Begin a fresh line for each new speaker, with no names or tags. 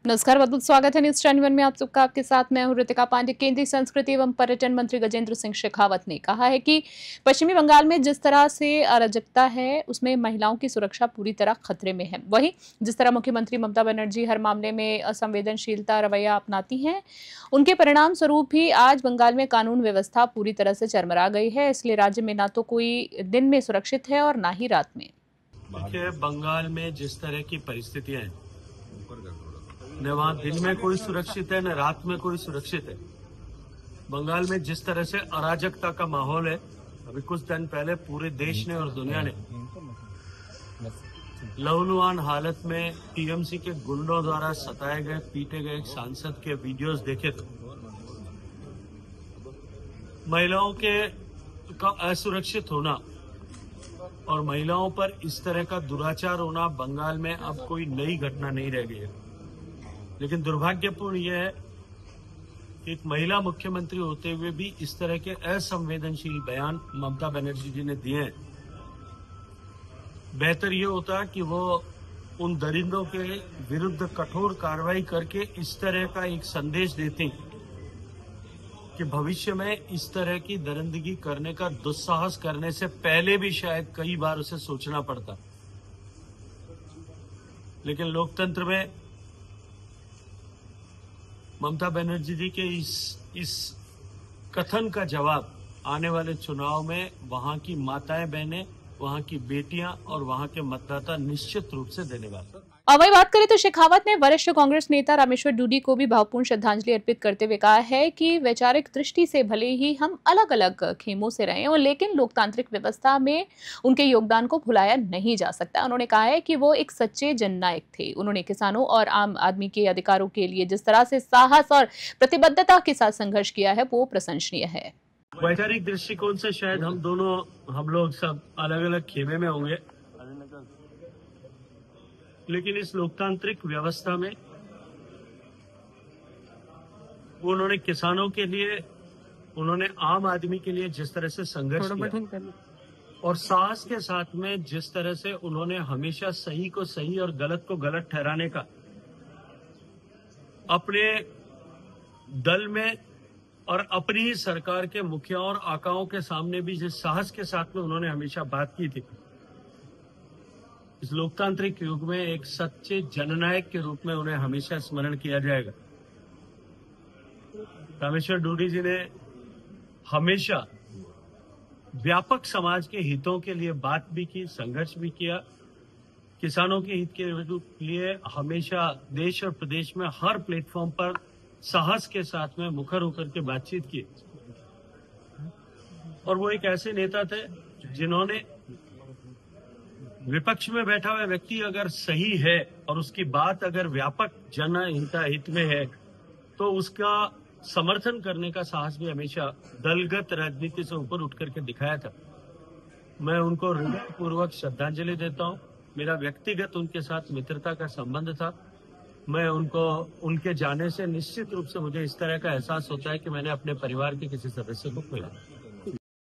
नमस्कार, बहुत बहुत स्वागत है न्यूज 91 में आप सबका। आपके साथ मैं हूं ऋतिका पांडे। केंद्रीय संस्कृति एवं पर्यटन मंत्री गजेंद्र सिंह शेखावत ने कहा है कि पश्चिमी बंगाल में जिस तरह से अराजकता है उसमें महिलाओं की सुरक्षा पूरी तरह खतरे में है। वहीं जिस तरह मुख्यमंत्री ममता बनर्जी हर मामले में असंवेदनशीलता रवैया अपनाती हैं, उनके परिणाम स्वरूप ही आज बंगाल में कानून व्यवस्था पूरी तरह से चरमरा गई है। इसलिए राज्य में न तो कोई दिन में सुरक्षित है और न ही रात में।
देखिए, बंगाल में जिस तरह की परिस्थितियां हैं, न वहाँ दिन में कोई सुरक्षित है न रात में कोई सुरक्षित है। बंगाल में जिस तरह से अराजकता का माहौल है, अभी कुछ दिन पहले पूरे देश ने और दुनिया ने लहूलुहान हालत में टीएमसी के गुंडों द्वारा सताए गए, पीटे गए एक सांसद के वीडियोस देखे थे। महिलाओं के का असुरक्षित होना और महिलाओं पर इस तरह का दुराचार होना बंगाल में अब कोई नई घटना नहीं रह गई है। लेकिन दुर्भाग्यपूर्ण यह है कि एक महिला मुख्यमंत्री होते हुए भी इस तरह के असंवेदनशील बयान ममता बनर्जी जी ने दिए हैं। बेहतर ये होता कि वो उन दरिंदों के विरुद्ध कठोर कार्रवाई करके इस तरह का एक संदेश देती कि भविष्य में इस तरह की दरिंदगी करने का दुस्साहस करने से पहले भी शायद कई बार उसे सोचना पड़ता। लेकिन लोकतंत्र में ममता बनर्जी जी के इस कथन का जवाब आने वाले चुनाव में वहां की माताएं बहनें, वहां की बेटियां और वहां के मतदाता निश्चित रूप से देने वाले।
और वही बात करें तो शेखावत ने वरिष्ठ कांग्रेस नेता रामेश्वर डूडी को भी भावपूर्ण श्रद्धांजलि अर्पित करते हुए कहा है कि वैचारिक दृष्टि से भले ही हम अलग अलग खेमों से रहे और लेकिन लोकतांत्रिक व्यवस्था में उनके योगदान को भुलाया नहीं जा सकता। उन्होंने कहा है कि वो एक सच्चे जननायक थे। उन्होंने किसानों और आम आदमी के अधिकारों के लिए जिस तरह से साहस और प्रतिबद्धता के साथ संघर्ष किया है वो प्रशंसनीय है।
वैचारिक दृष्टिकोण से शायद हम लोग सब अलग अलग खेमे में होंगे, लेकिन इस लोकतांत्रिक व्यवस्था में उन्होंने किसानों के लिए, उन्होंने आम आदमी के लिए जिस तरह से संघर्ष किया और साहस के साथ में जिस तरह से उन्होंने हमेशा सही को सही और गलत को गलत ठहराने का अपने दल में और अपनी ही सरकार के मुखिया और आकाओं के सामने भी जिस साहस के साथ में उन्होंने हमेशा बात की थी, इस लोकतांत्रिक युग में एक सच्चे जननायक के रूप में उन्हें हमेशा स्मरण किया जाएगा। रामेश्वर डूडी जी ने हमेशा व्यापक समाज के हितों के लिए बात भी की, संघर्ष भी किया। किसानों के हित के लिए हमेशा देश और प्रदेश में हर प्लेटफॉर्म पर साहस के साथ में मुखर होकर के बातचीत की। और वो एक ऐसे नेता थे जिन्होंने विपक्ष में बैठा हुआ व्यक्ति अगर सही है और उसकी बात अगर व्यापक जनहित में है तो उसका समर्थन करने का साहस भी हमेशा दलगत राजनीति से ऊपर उठ करके दिखाया था। मैं उनको हृदयपूर्वक श्रद्धांजलि देता हूं। मेरा व्यक्तिगत उनके साथ मित्रता का संबंध था। मैं उनके जाने से निश्चित रूप से मुझे इस तरह का एहसास होता है कि मैंने अपने परिवार के किसी सदस्य को खोया।